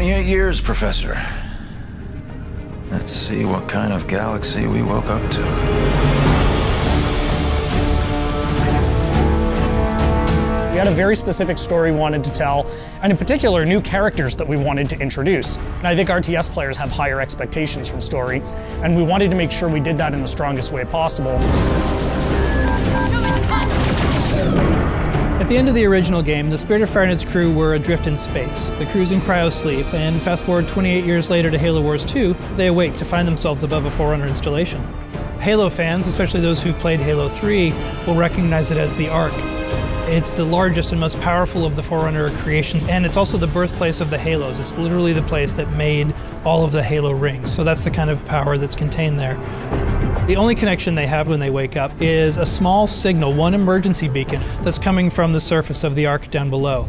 28 years, Professor. Let's see what kind of galaxy we woke up to. We had a very specific story we wanted to tell, and in particular, new characters that we wanted to introduce. And I think RTS players have higher expectations from story, and we wanted to make sure we did that in the strongest way possible. At the end of the original game, the Spirit of Fire and its crew were adrift in space. The crew's in cryosleep, and fast forward 28 years later to Halo Wars 2, they awake to find themselves above a Forerunner installation. Halo fans, especially those who've played Halo 3, will recognize it as the Ark. It's the largest and most powerful of the Forerunner creations, and it's also the birthplace of the Halos. It's literally the place that made all of the Halo rings, so that's the kind of power that's contained there. The only connection they have when they wake up is a small signal, one emergency beacon, that's coming from the surface of the Ark down below.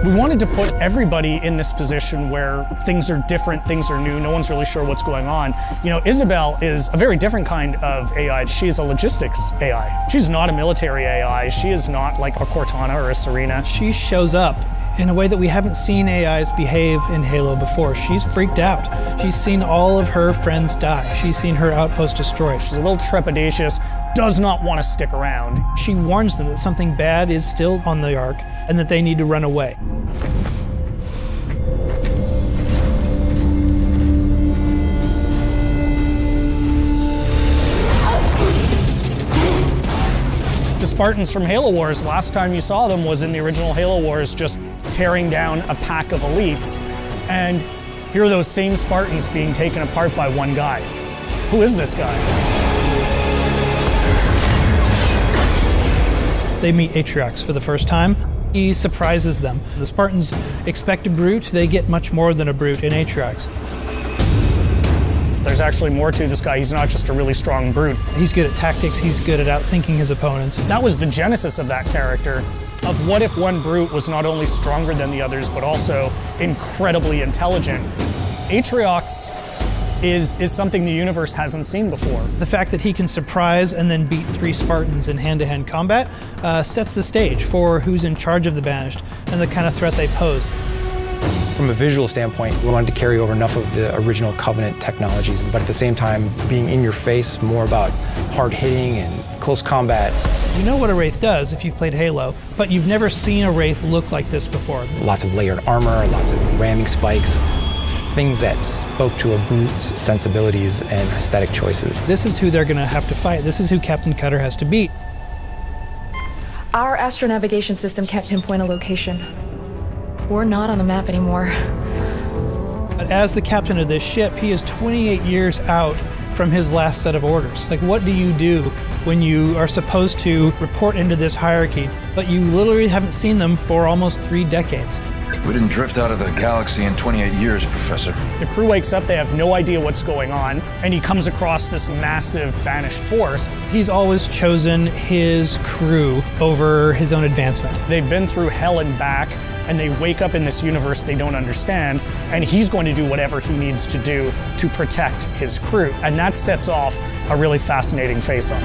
We wanted to put everybody in this position where things are different, things are new, no one's really sure what's going on. You know, Isabel is a very different kind of AI. She's a logistics AI. She's not a military AI. She is not like a Cortana or a Serena. She shows up in a way that we haven't seen AIs behave in Halo before. She's freaked out. She's seen all of her friends die. She's seen her outpost destroyed. She's a little trepidatious, does not want to stick around. She warns them that something bad is still on the Ark and that they need to run away. The Spartans from Halo Wars, last time you saw them was in the original Halo Wars, just tearing down a pack of elites. And here are those same Spartans being taken apart by one guy. Who is this guy? They meet Atriox for the first time. He surprises them. The Spartans expect a brute, they get much more than a brute in Atriox. There's actually more to this guy. He's not just a really strong brute. He's good at tactics, he's good at outthinking his opponents. That was the genesis of that character, of what if one brute was not only stronger than the others, but also incredibly intelligent. Atriox is something the universe hasn't seen before. The fact that he can surprise and then beat 3 Spartans in hand-to-hand combat sets the stage for who's in charge of the Banished and the kind of threat they pose. From a visual standpoint, we wanted to carry over enough of the original Covenant technologies, but at the same time, being in your face, more about hard hitting and close combat. You know what a Wraith does if you've played Halo, but you've never seen a Wraith look like this before. Lots of layered armor, lots of ramming spikes, things that spoke to a brute's sensibilities and aesthetic choices. This is who they're going to have to fight. This is who Captain Cutter has to beat. Our astronavigation system can't pinpoint a location. We're not on the map anymore. But as the captain of this ship, he is 28 years out from his last set of orders. Like, what do you do when you are supposed to report into this hierarchy, but you literally haven't seen them for almost 3 decades? We didn't drift out of the galaxy in 28 years, Professor. The crew wakes up, they have no idea what's going on, and he comes across this massive Banished force. He's always chosen his crew over his own advancement. They've been through hell and back, and they wake up in this universe they don't understand, and he's going to do whatever he needs to do to protect his crew. And that sets off a really fascinating face-off.